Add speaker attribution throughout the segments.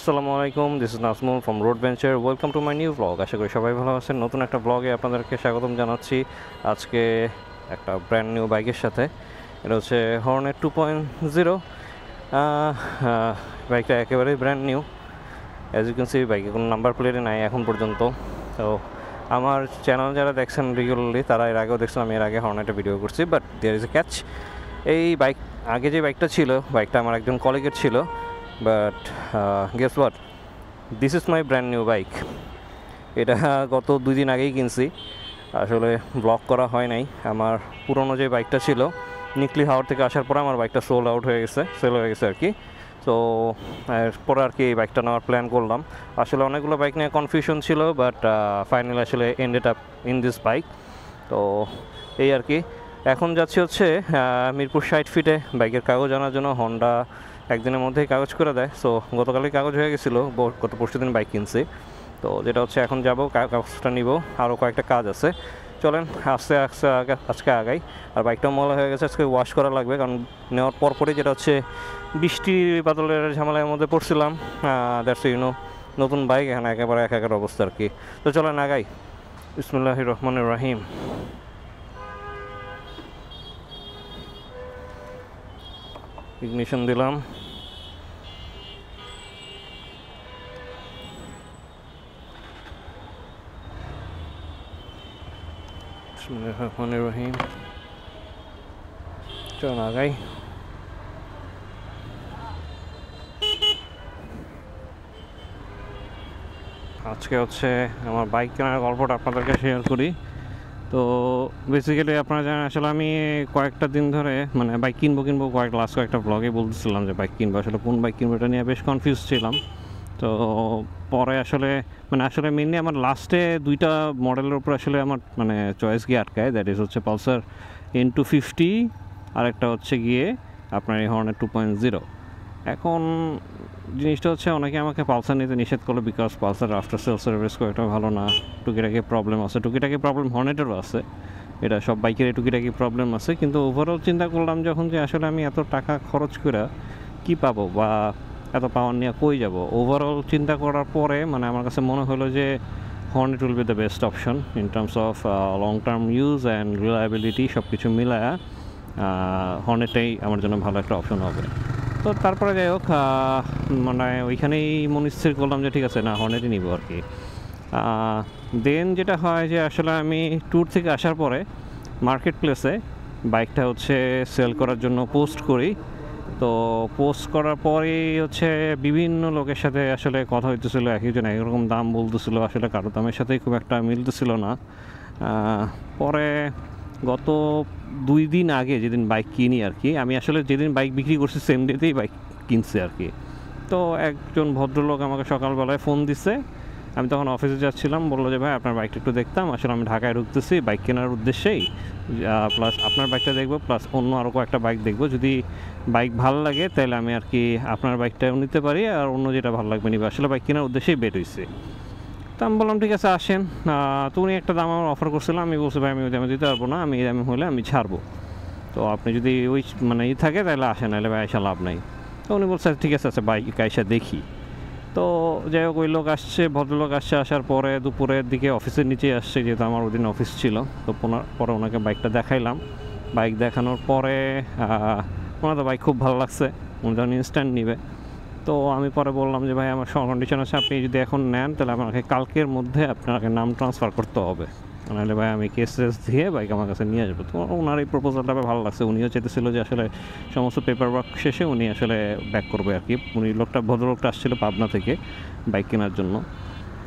Speaker 1: আসসালামু আলাইকুম, this is Nazmul from road venture. Welcome to my new blog. আশা করি সবাই ভালো আছেন। নতুন একটা ব্লগে আপনাদেরকে স্বাগতম জানাচ্ছি। আজকে একটা ব্র্যান্ড নিউ বাইকের সাথে, এটা হচ্ছে হর্নেট 2.0। বাইকটা একেবারেই brand new. As you can see, বাইকে কোনো নাম্বার প্লেটে নাই এখন পর্যন্ত। তো আমার চ্যানেল যারা দেখছেন রেগুলারলি, তারা এর আগেও দেখছেন আমি এর আগে হর্নেটে ভিডিও করছি, but there is a catch. এই বাইক আগে যে বাইকটা ছিল, বাইকটা আমার একজন কলিগের ছিল, but guess what, this is my brand new bike. এটা গত 2 দিন আগেই কিনছি। আসলে ব্লগ করা হয় নাই। আমার পুরনো যে বাইকটা ছিল, নিকলি হাওয়ার থেকে আসার পরে আমার বাইকটা সেল হয়ে গেছে আর কি। তো এরপরে আর কি এই বাইকটা নেওয়ার প্ল্যান করলাম। আসলে অনেকগুলো বাইক নিয়ে কনফিউশন ছিল, বাট ফাইনালি আসলে ended up in this bike. তো এই আর কি। এখন যাচ্ছি হচ্ছে মিরপুর 60 ফিটে বাইকের কাগজ আনার জন্য। হন্ডা একদিনের মধ্যেই কাগজ করে দেয়। সো গতকালই কাগজ হয়ে গেছিলো, গত পরশু দিন বাইক কিনছি। তো যেটা হচ্ছে এখন যাব, কাগজটা নিব, আরও কয়েকটা কাজ আছে। চলেন আস্তে আস্তে আজকে আগাই। আর বাইকটাও ময়লা হয়ে গেছে, আজকে ওয়াশ করা লাগবে, কারণ নেওয়ার পরপরই যেটা হচ্ছে বৃষ্টি বাদলের ঝামেলার মধ্যে পড়ছিলাম। দ্যাটস নতুন বাইক, এখানে একেবারে একাকার অবস্থা আর কি। তো চলেন আগাই। বিসমিল্লাহির রহমানির রহিম। ইগনিশন দিলাম। বিসমিল্লাহির রহমানির রহিম। চল আগাই। আজকে হচ্ছে আমার বাইক কেনার গল্পটা আপনাদেরকে শেয়ার করি। তো বেসিক্যালি আপনারা জানেন, আসলে আমি কয়েকটা দিন ধরে মানে বাইক কিনবো লাস্ট কয়েকটা ব্লগে বলতেছিলাম যে বাইক কিনবো, আসলে কোন বাইক কিনবো এটা নিয়ে বেশ কনফিউজ ছিলাম। তো পরে আসলে মেনলি আমার লাস্টে 2টা মডেলের উপর আসলে আমার মানে চয়েস গিয়ে আটকায়। দ্যাট ইজ হচ্ছে পালসার N250, আর একটা হচ্ছে গিয়ে আপনার এই হর্নেট 2.0। এখন জিনিসটা হচ্ছে, অনেকে আমাকে পালসার নিতে নিষেধ করলো, because Pulsar after sale service খুব ভালো না, টুকিটাকি প্রবলেম আছে। টুকিটাকি প্রবলেম হর্নেটেরও আছে, এটা সব বাইকের টুকিটাকি প্রবলেম আছে। কিন্তু ওভারঅল চিন্তা করলাম যখন, যে আসলে আমি এত টাকা খরচ করে কী পাবো, বা এত পাওয়ার নিয়ে কই যাব। ওভারঅল চিন্তা করার পরে মানে আমার কাছে মনে হলো যে Hornet will be the best option in terms of long term use and reliability. সব কিছু মিলায়া হর্নেটটাই আমার জন্য ভালো একটা অপশন হবে। তো তারপরে যাই হোক, মানে ওইখানেই মনস্থির করলাম যে ঠিক আছে, না হর্নেটই নিব আর কি। দেন যেটা হয় যে আসলে আমি ট্যুর থেকে আসার পরে মার্কেট প্লেসে বাইকটা হচ্ছে সেল করার জন্য পোস্ট করি। তো পোস্ট করার পরেই হচ্ছে বিভিন্ন লোকের সাথে আসলে কথা হইতেছিলো, একজন একরকম দাম বলতেছিলো, আসলে কারো দামের সাথেই খুব একটা মিলতেছিল না। পরে গত 2 দিন আগে যেদিন বাইক কিনি আর কি, আমি আসলে যেদিন বাইক বিক্রি করছি সেম ডেতেই বাইক কিনছি আর কি। তো একজন ভদ্রলোক আমাকে সকালবেলায় ফোন দিছে। আমি তখন অফিসে যাচ্ছিলাম, বললো যে ভাই আপনার বাইকটা একটু দেখতাম, আসলে আমি ঢাকায় ঢুকতেছি বাইক কেনার উদ্দেশ্যেই, প্লাস আপনার বাইকটা দেখবো, প্লাস অন্য আরও কয়েকটা বাইক দেখবো। যদি বাইক ভালো লাগে তাহলে আমি আর কি আপনার বাইকটাও নিতে পারি, আর অন্য যেটা ভালো লাগবে নিবে। আসলে বাইক কেনার উদ্দেশ্যেই বের হয়েছে। তো আমি বললাম ঠিক আছে আসেন। তো উনি একটা দাম আমার অফার করছিলাম, আমি বলছি ভাই আমি ওই দামে দিতে পারবো না, আমি এই দামে হলে আমি ছাড়বো। তো আপনি যদি ওই মানে থাকে তাহলে আসেন, নাহলে ভাই আইসা লাভ নাই। তো উনি বলছে ঠিক আছে, আচ্ছা বাইক আইসা দেখি। তো যাই হোক, ওই লোক আসছে, ভদ্রলোক আসছে। আসার পরে দুপুরের দিকে অফিসের নিচে আসছে, যেহেতু আমার ওই দিন অফিস ছিল। তো পরে ওনাকে বাইকটা দেখাইলাম। বাইক দেখানোর পরে ওনার তো বাইক খুব ভালো লাগছে, উনি যখন ইনস্ট্যান্ট নিবে। তো আমি পরে বললাম যে ভাই আমার কন্ডিশন আছে, আপনি যদি এখন নেন তাহলে আমাকে কালকের মধ্যে আপনাকে নাম ট্রান্সফার করতে হবে, নাহলে ভাই আমি কেস দিয়ে বাইক আমার কাছে নিয়ে আসবো। তো ওনার এই প্রপোজালটা ভালো লাগছে। উনিও চেয়েছিল যে আসলে সমস্ত পেপার ওয়ার্ক শেষে উনি আসলে ব্যাক করবে আর কি। উনি ভদ্রলোকটা আসছিল পাবনা থেকে বাইক কেনার জন্য।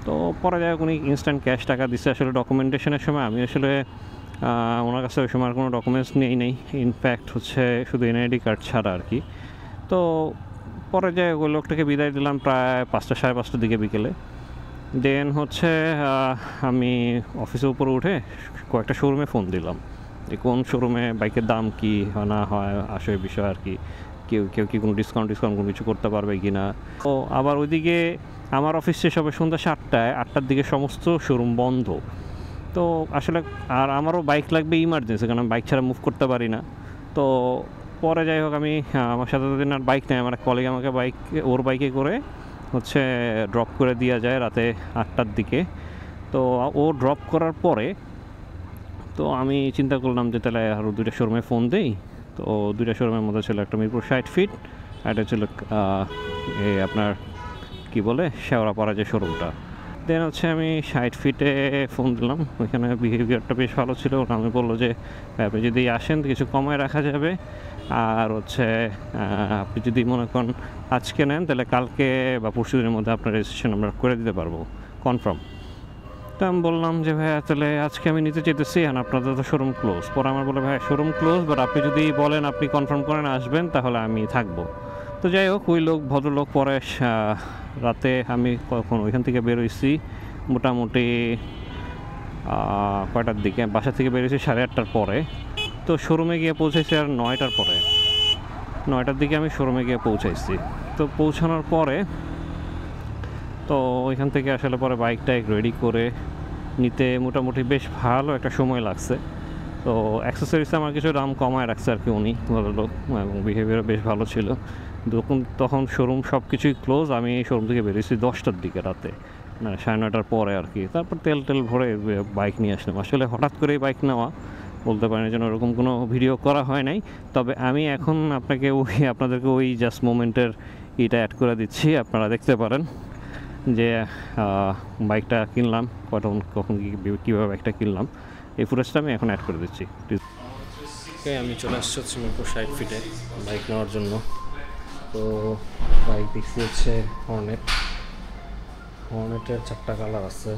Speaker 1: তো পরে যাই হোক, উনি ইনস্ট্যান্ট ক্যাশ টাকা দিচ্ছে। আসলে ডকুমেন্টেশনের সময় আমি আসলে ওনার কাছে ওই সময় আর কোনো ডকুমেন্টস নেই, ইনফ্যাক্ট হচ্ছে শুধু এনআইডি কার্ড ছাড়া আর কি। তো পরে যাই ওই লোকটাকে বিদায় দিলাম প্রায় 5টা 5:30টার দিকে বিকেলে। দেন হচ্ছে আমি অফিসের উপরে উঠে কয়েকটা শোরুমে ফোন দিলাম, যে কোন শোরুমে বাইকের দাম কী না হয়, আসে বিষয় আর কি, কেউ কি কোনো ডিসকাউন্ট কোনো কিছু করতে পারবে কি না। তো আবার ওইদিকে আমার অফিস শেষ হবে সন্ধ্যা 7টায়, 8টার দিকে সমস্ত শোরুম বন্ধ। তো আসলে আর আমারও বাইক লাগবে ইমার্জেন্সি, কারণ বাইক ছাড়া মুভ করতে পারি না। তো পরে যাই হোক, আমি আমার সাথে দিন আর বাইক নেই, আমার কলিগ আমাকে ওর বাইকে করে হচ্ছে ড্রপ করে দেওয়া যায় রাতে 8টার দিকে। তো ও ড্রপ করার পরে তো আমি চিন্তা করলাম যে তাহলে আরও 2টা শোরুমে ফোন দিই। তো 2টা শোরুমের মধ্যে ছিল একটা মিরপুর 60 ফিট, একটা ছিল আপনার কি বলে শেওড়াপাড়া যে শোরুমটা। দেন হচ্ছে আমি 60 ফিটে ফোন দিলাম, ওইখানে বিহেভিয়ারটা বেশ ভালো ছিল। আমি বললো যে আপনি যদি আসেন কিছু কমায় রাখা যাবে, আর হচ্ছে আপনি যদি মনে করেন আজকে নেন তাহলে কালকে বা পরশু দিনের মধ্যে আপনার রেজিস্ট্রেশন আমরা করে দিতে পারবো কনফার্ম। তো আমি বললাম যে ভাইয়া তাহলে আজকে আমি নিতে চাইতেছি, আর আপনাদের তো শোরুম ক্লোজ। পরে আমার বলে ভাইয়া শোরুম ক্লোজ, বাট আপনি যদি বলেন আপনি কনফার্ম করেন আসবেন তাহলে আমি থাকবো। তো যাই হোক, ওই ভদ্রলোক পরে রাতে আমি কখন ওইখান থেকে বেরোইছি মোটামুটি কয়টার দিকে, বাসা থেকে বেরিয়েছি 8:30টার পরে। তো শোরুমে গিয়ে পৌঁছেছি আর 9টার পরে, 9টার দিকে আমি শোরুমে গিয়ে পৌঁছাইছি। তো পৌঁছানোর পরে তো ওইখান থেকে আসলে পরে বাইকটা রেডি করে নিতে মোটামুটি বেশ ভালো একটা সময় লাগছে। তো অ্যাক্সেসরিজে আমার কিছু দাম কমায় রাখছে আর কি উনি, ভদ্রলোক, এবং বিহেভিয়ার বেশ ভালো ছিল। তখন শোরুম সব কিছুই ক্লোজ। আমি শোরুম থেকে বেরিয়েছি 10টার দিকে রাতে, মানে 9:30টার পরে আর কি। তারপর তেল ভরে বাইক নিয়ে আসলাম। আসলে হঠাৎ করে বাইক নেওয়া, বলতে পারেন যেন ওরকম কোনো ভিডিও করা হয় নাই। তবে আমি এখন আপনাদেরকে ওই জাস্ট মোমেন্টের এটা অ্যাড করে দিচ্ছি, আপনারা দেখতে পারেন যে বাইকটা কিনলাম, কখন কীভাবে বাইকটা কিনলাম, এই ফুটেজটা আমি এখন অ্যাড করে দিচ্ছি। আমি চলে আসছি হচ্ছে মিরপুর 60 ফিটে বাইক নেওয়ার জন্য। তো বাইক দেখছি হচ্ছে হর্নেটের 4টা কালার আছে।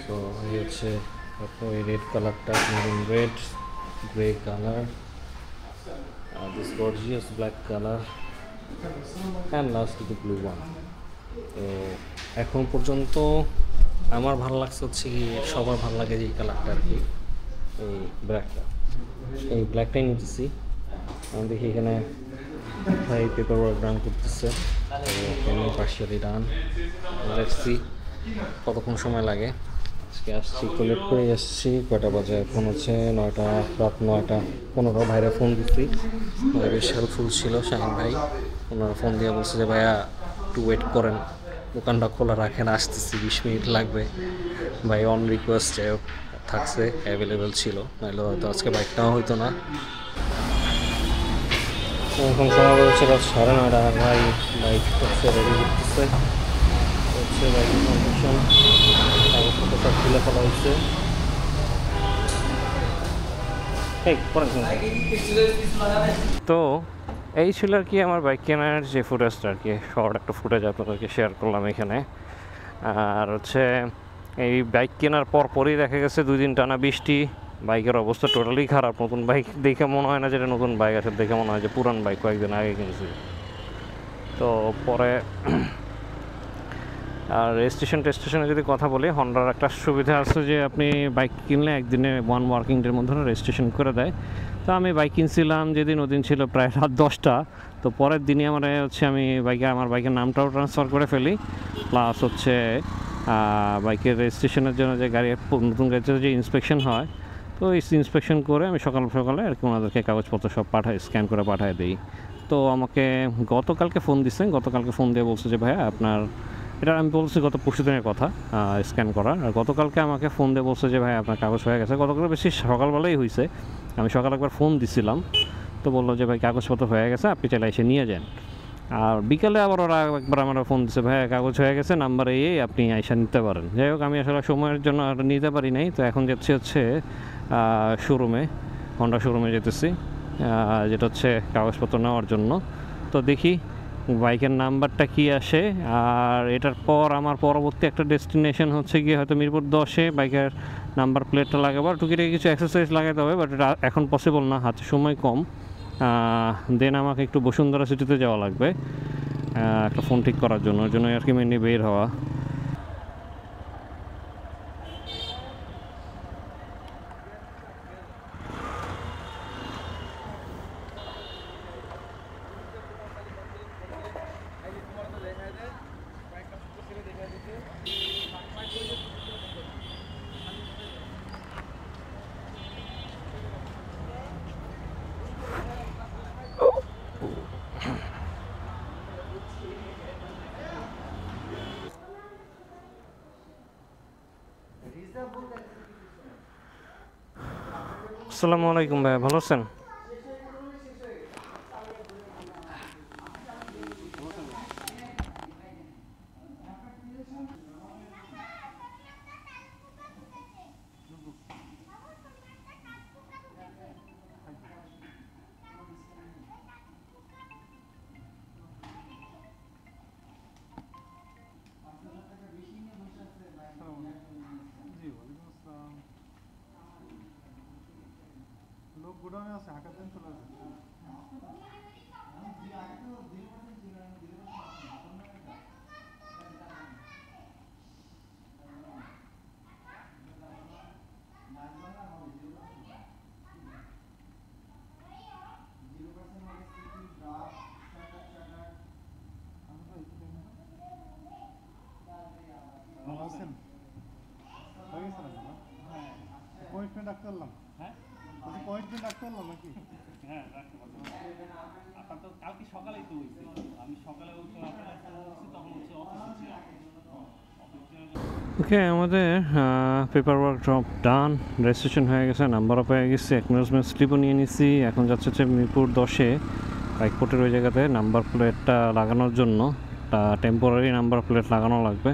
Speaker 1: তো এই হচ্ছে ওই রেড কালারটা, red, grey colour, this gorgeous black colour, and last the blue one. তো এখন পর্যন্ত আমার ভালো লাগছে হচ্ছে কি, সবার ভালো লাগে যে এই কালারটা আর কি, এই ব্ল্যাকটা। এই ব্ল্যাকটাই নিতেছি। আমি দেখি এখানে ভাই পেপার ওয়ার্ক রান করতেছে, পার্শিয়ালি ডান। দেখছি কতক্ষণ সময় লাগে। আজকে আসছি কলেক্ট করে এসছি, কয়টা বাজে এখন হচ্ছে 9টা, রাত 9:15। ভাইরা ফোন দিচ্ছি, বেশ হেল্পফুল ছিল শাহিন ভাই। ওনারা ফোন দিয়ে বলছে যে ভাইয়া একটু ওয়েট করেন, দোকানটা খোলা রাখেন, আসতেছি 20 মিনিট লাগবে। ভাই অন রিকোয়েস্ট যাই হোক থাকছে, অ্যাভেলেবেল ছিল, নাহলে হয়তো আজকে বাইক নেওয়া হইতো না। এখন সময় হচ্ছে রাত 9:30। ভাই বাইক হচ্ছে রেডি করতেছে, হচ্ছে বাইকের কন্ডিশন, কাগজপত্র সব তুলে ফেলা হয়েছে। তো এই ছিল আর কি আমার বাইক কেনার যে ফুটেজটা আর কি, শর্ট একটা ফুটেজ আপনাদেরকে শেয়ার করলাম এখানে। আর হচ্ছে এই বাইক কেনার পরই দেখা গেছে 2 দিন টানা বৃষ্টি, বাইকের অবস্থা টোটালি খারাপ। নতুন বাইক দেখে মনে হয় না যেটা নতুন বাইক আছে, দেখে মনে হয় যে পুরান বাইক কয়েকদিন আগে কিনছি। তো পরে আর রেজিস্ট্রেশনে যদি কথা বলি, হন্ডার একটা সুবিধা আছে যে আপনি বাইক কিনলে একদিনে 1 ওয়ার্কিং ডের মধ্যে রেজিস্ট্রেশন করে দেয়। তো আমি বাইক কিনছিলাম যেদিন, ওদিন ছিল প্রায় রাত 10টা। তো পরের দিনই আমার বাইকের নামটাও ট্রান্সফার করে ফেলি, প্লাস হচ্ছে বাইকের রেজিস্ট্রেশনের জন্য যে নতুন গাড়িতে যে ইন্সপেকশন হয়, তো এই ইন্সপেকশন করে আমি সকালে আর কি ওনাদেরকে কাগজপত্র সব স্ক্যান করে পাঠিয়ে দিই। তো আমাকে গতকালকে ফোন দিয়ে বলছে যে ভাইয়া আপনার, এটা আমি বলছি গত পরশু দিনের কথা, স্ক্যান করার। আর গতকালকে আমাকে ফোন দিয়ে বলছে যে ভাই আপনার কাগজ হয়ে গেছে। গতকাল বেশি সকালবেলাই হয়েছে, আমি সকালে একবার ফোন দিছিলাম, তো বললো যে ভাই কাগজপত্র হয়ে গেছে, আপনি চাইলে এসে নিয়ে যান। আর বিকালে আবার ওরা একবার আমার ফোন দিচ্ছে, ভাই কাগজ হয়ে গেছে, নাম্বার এই আপনি এসে নিতে পারেন। যাই হোক, আমি আসলে সময়ের জন্য আর নিতে পারি নাই। তো এখন যাচ্ছি হচ্ছে শোরুমে, হন্ডা শোরুমে যেতেছি, যেটা হচ্ছে কাগজপত্র নেওয়ার জন্য। তো দেখি বাইকের নাম্বারটা কি আসে। আর এটার পর আমার পরবর্তী একটা ডেস্টিনেশন হচ্ছে গিয়ে হয়তো মিরপুর 10-এ বাইকের নাম্বার প্লেটটা লাগাবো, আর টুকিটাকি কিছু অ্যাক্সেসরিজ লাগাতে হবে, বাট এটা এখন পসিবল না, হাতে সময় কম। দেন আমাকে একটু বসুন্ধরা সিটিতে যাওয়া লাগবে একটা ফোন ঠিক করার জন্য, ওর জন্য আর কি মেনলি বের হওয়া। আসসালামু আলাইকুম ভাই, ভালো আছেন?
Speaker 2: লোক গোডাউনে আছে, হাঁটার দিন চলে আসবে। ভালো আছেন? হয়ে গেছে নাকি না? অ্যাপয়েন্টমেন্ট রাখতে পারলাম?
Speaker 3: হ্যাঁ
Speaker 2: অ্যাপয়েন্টমেন্ট রাখতে পারলাম নাকি?
Speaker 3: হ্যাঁ রাখতে পারবো। আপনার তো কালকে সকালেই তো হয়েছে, আমি সকালে হচ্ছে আপনার তখন হচ্ছে অফিসে ছিলাম।
Speaker 1: ওকে, আমাদের পেপার ওয়ার্ক ড্রপ ডান, রেজিস্ট্রেশন হয়ে গেছে, নাম্বারও পেয়ে গেছি, অ্যাকনোলেজমেন্ট স্লিপও নিয়ে নিছি। এখন যাচ্ছে হচ্ছে মিরপুর 10-এ বাইকপোর্টের ওই জায়গাতে নাম্বার প্লেটটা লাগানোর জন্য একটা টেম্পোরারি নাম্বার প্লেট লাগানো লাগবে।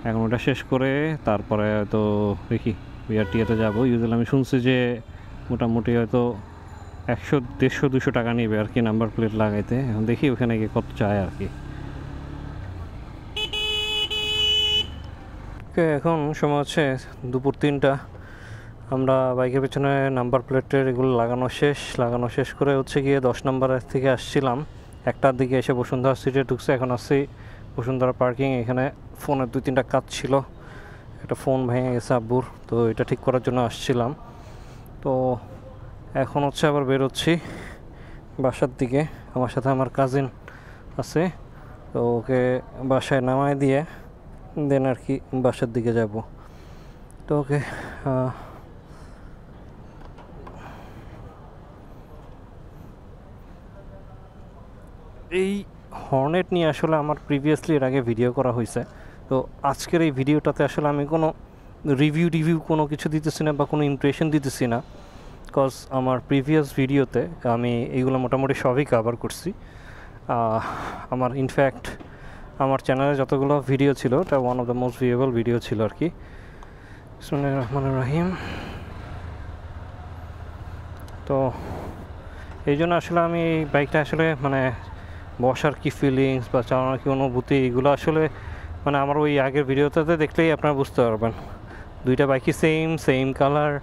Speaker 1: এখন ওটা শেষ করে তারপরে হয়তো দেখি বিআরটিএতে যাবো। ইউজুয়ালি আমি শুনছি যে মোটামুটি হয়তো 100, 150, 200 টাকা নেবে আর কি নাম্বার প্লেট লাগাইতে। এখন দেখি ওখানে গিয়ে কত চায় আর কি। ওকে, এখন সময় হচ্ছে দুপুর 3টা। আমরা বাইকের পেছনে নাম্বার প্লেটের এগুলো লাগানো শেষ করে হচ্ছে গিয়ে 10 নম্বরের থেকে আসছিলাম। 1টার দিকে এসে বসুন্ধরা সিটে ঢুকছে। এখন আসছি বসুন্ধরা পার্কিং। এখানে ফোনের 2-3টা কাজ ছিল, একটা ফোন ভেঙে গেছে আব্বুর, তো এটা ঠিক করার জন্য আসছিলাম। তো এখন হচ্ছে আবার বেরোচ্ছি বাসার দিকে। আমার সাথে আমার কাজিন আছে, তো ওকে বাসায় নামায় দিয়ে দেন আর কি বাসার দিকে যাব। তো ওকে, এই হর্নেট নিয়ে আসলে আমার প্রিভিয়াসলি এর আগে ভিডিও করা হয়েছে। তো আজকের এই ভিডিওটাতে আসলে আমি কোনো রিভিউ কোনো কিছু দিতেছি না বা কোনো ইমপ্রেশন দিতেছি না, বিকজ আমার প্রিভিয়াস ভিডিওতে আমি এইগুলো মোটামুটি সবই কভার করছি। আমার ইনফ্যাক্ট আমার চ্যানেলে যতগুলো ভিডিও ছিল ওটা one of the most viewable video ছিল আর কি। বিসমিল্লাহির রহমানির রহিম। তো এই জন্য আসলে আমি এই বাইকটা আসলে মানে বসার কি ফিলিংস বা চালানোর কি অনুভূতি, এগুলো আসলে মানে আমার ওই আগের ভিডিওটাতে দেখলেই আপনারা বুঝতে পারবেন। দুইটা বাইকই সেম কালার,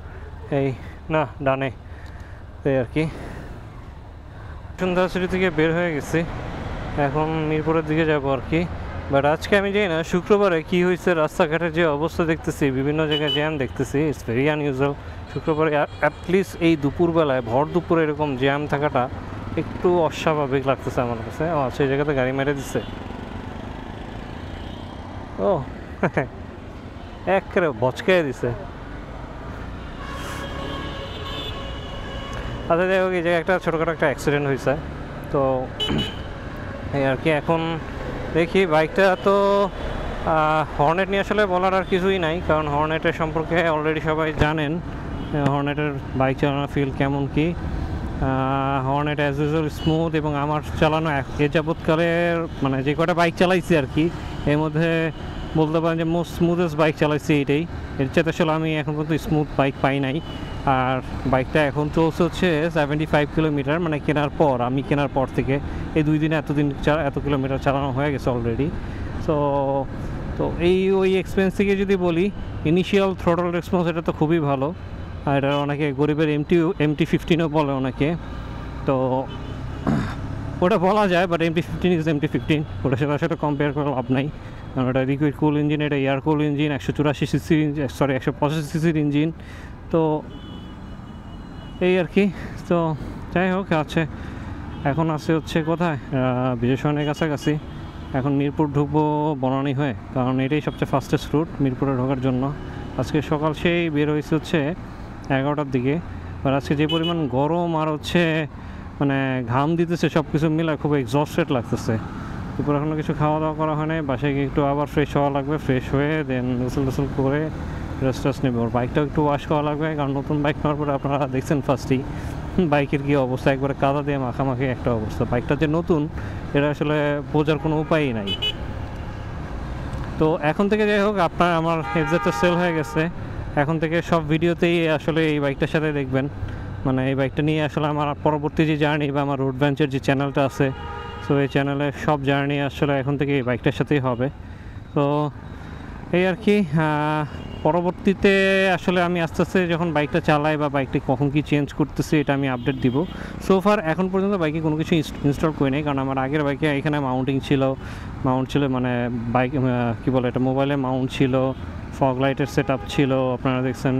Speaker 1: এই না ডানে, তাই আর কি। বসুন্ধরা সিটি থেকে বের হয়ে গেছি, এখন মিরপুরের দিকে যাবো আর কি। বাট আজকে আমি জানি না শুক্রবারে কী হয়েছে, রাস্তাঘাটের যে অবস্থা দেখতেছি, বিভিন্ন জায়গায় জ্যাম দেখতেছি, ইটস ভেরি আনইউজুয়াল। শুক্রবারে অ্যাটলিস্ট এই দুপুরবেলায় ভর দুপুরে এরকম জ্যাম থাকাটা একটু অস্বাভাবিক লাগতেছে আমার কাছে। সেই জায়গাতে গাড়ি মেরে দিচ্ছে, ও একেবারে বচকাই দিছে। আচ্ছা যাই হোক, এই জায়গায় একটা ছোটোখাটো একটা অ্যাক্সিডেন্ট হয়েছে, তো এই আর কি। এখন দেখি বাইকটা তো হর্নেট নিয়ে আসলে বলার আর কিছুই নাই, কারণ হর্নেটের সম্পর্কে অলরেডি সবাই জানেন। হর্নেটের বাইক চালানোর ফিল কেমন কি। হর্নেট অ্যাজ ইউজুয়াল স্মুথ, এবং আমার চালানো এ যাবৎকালের মানে যে কটা বাইক চালাইছি আর কি, এর মধ্যে বলতে পারেন যে মোস্ট স্মুথেস্ট বাইক চালাইছি এইটাই। এর চাইতে আসলে আমি এখন পর্যন্ত স্মুথ বাইক পাই নাই। আর বাইকটা এখন চলছে হচ্ছে 75 কিলোমিটার, মানে আমি কেনার পর থেকে এই 2 দিনে এত কিলোমিটার চালানো হয়ে গেছে অলরেডি। তো ওই এক্সপেন্স থেকে যদি বলি, ইনিশিয়াল থ্রোটল রেসপন্স এটা তো খুবই ভালো। আর এটা অনেকে গরিবের MT-15ও বলে অনেকে, তো ওটা বলা যায়। বাট MT-15 ইজ MT-15, ওটার সাথে কম্পেয়ার করে লাভ নাই, কারণ ওটা লিকুইড কুল ইঞ্জিন, এটা এয়ার কুল ইঞ্জিন, 185cc ইঞ্জিন। তো এই আর কি। তো যাই হোক, এখন হচ্ছে কোথায়, বিজয় সরণির কাছাকাছি। এখন মিরপুর ঢুকবো বনানী হয়ে, কারণ এটাই সবচেয়ে ফাস্টেস্ট রুট মিরপুরে ঢোকার জন্য। আজকে সকাল সেই বের হয়েছে হচ্ছে 11টার দিকে। আর আজকে যে পরিমাণ গরম আর হচ্ছে মানে ঘাম দিতেছে, সব কিছু মিলে খুব এক্সস্টেড লাগতেছে। দুপুর এখনও কিছু খাওয়া দাওয়া করা হয় নাই, বাসায় গিয়ে একটু আবার ফ্রেশ হওয়া লাগবে। ফ্রেশ হয়ে দেন গোসল করে রেস্ট টেস্ট নেবো। ওর বাইকটাও একটু ওয়াশ করা লাগবে, কারণ নতুন বাইক নেওয়ার পরে আপনারা দেখছেন ফার্স্টেই বাইকের কী অবস্থা, একবারে কাদা দিয়ে মাখামাখি একটা অবস্থা। বাইকটা যে নতুন এটা আসলে বোঝার কোনো উপায়ই নাই। তো এখন থেকে যাই হোক, আপনার আমার এফজেডটা সেল হয়ে গেছে, এখন থেকে সব ভিডিওতেই আসলে এই বাইকটার সাথে দেখবেন। মানে এই বাইকটা নিয়ে আসলে আমার পরবর্তী যে জার্নি বা আমার রোড বেঞ্চের যে চ্যানেলটা আছে, সো এই চ্যানেলে সব জার্নি আসলে এখন থেকে এই বাইকটার সাথেই হবে। তো এই আর কি, পরবর্তীতে আসলে আমি আস্তে আস্তে যখন বাইকটা চালাই বা বাইকটি কখন কি চেঞ্জ করতেছি এটা আমি আপডেট দিব। সোফার এখন পর্যন্ত বাইকে কোনো কিছু ইনস্টল করি নাই, কারণ আমার আগের বাইকে এখানে মাউন্ট ছিল মানে বাইক কী বলে এটা, মোবাইলে মাউন্ট ছিল, ফগ লাইটের সেট আপ ছিল, আপনারা দেখছেন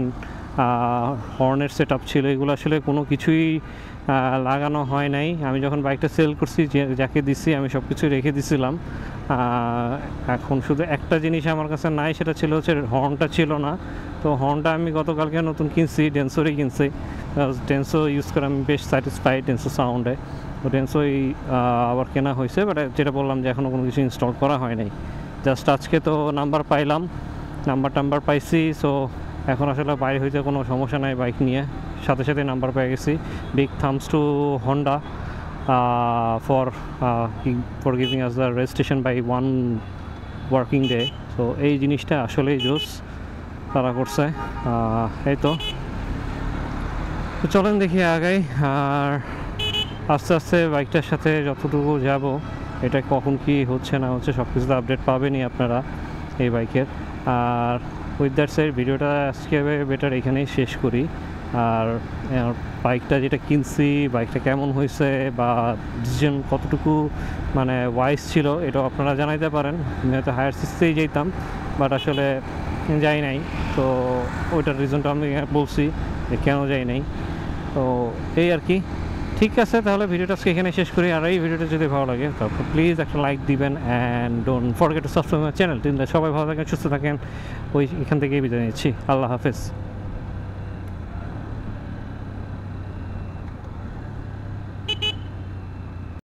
Speaker 1: হর্নের সেট আপ ছিল, এগুলো আসলে কোনো কিছুই লাগানো হয় নাই। আমি যখন বাইকটা সেল করছি যাকে দিছি আমি সব কিছু রেখে দিছিলাম। এখন শুধু একটা জিনিস আমার কাছে নাই, সেটা ছিল হচ্ছে হর্নটা ছিল না। তো হর্নটা আমি গতকালকে নতুন কিনছি, ডেন্সোরই কিনছি। ডেন্সো ইউজ করে আমি বেশ স্যাটিসফাইড ডেন্সো সাউন্ডে। তো ডেন্সোই আবার কেনা হয়েছে, বাট যেটা বললাম যে এখনও কোনো কিছু ইনস্টল করা হয় নাই। জাস্ট আজকে তো নাম্বার পাইলাম, নাম্বার পাইছি। সো এখন আসলে বাইরে হইতে কোনো সমস্যা নাই বাইক নিয়ে, সাথে সাথে নাম্বার পেয়ে গেছি। Big thumbs to Honda for giving us the registration by 1 working day. তো এই জিনিসটা আসলেই জোস তারা করছে। এই তো চলেন দেখি আগাই, আর আস্তে আস্তে বাইকটার সাথে যতটুকু যাব, এটা কখন কি হচ্ছে না হচ্ছে সব কিছুতে আপডেট পাবেনই আপনারা এই বাইকের। আর উইথ দ্যাট সাইড ভিডিওটা আজকে বেটার এখানেই শেষ করি। আর বাইকটা যেটা কিনছি, বাইকটা কেমন হয়েছে বা ডিসিশন কতটুকু মানে ওয়াইজ ছিল, এটাও আপনারা জানাইতে পারেন। আমি হয়তো হায়ার সিক্সতেই যেতাম, বাট আসলে যাই নাই। তো ওইটার রিজনটা আমি বলছি যে কেন যাই নাই। তো এই আর কি, ঠিক আছে তাহলে ভিডিওটা আজকে এখানে শেষ করি। আর এই ভিডিওটা যদি ভালো লাগে তারপর প্লিজ একটা লাইক দিবেন, and don't forget to subscribe my channel. সবাই ভালো থাকেন, সুস্থ থাকেন। এখান থেকেই বিদায় নিচ্ছি। আল্লাহ হাফেজ।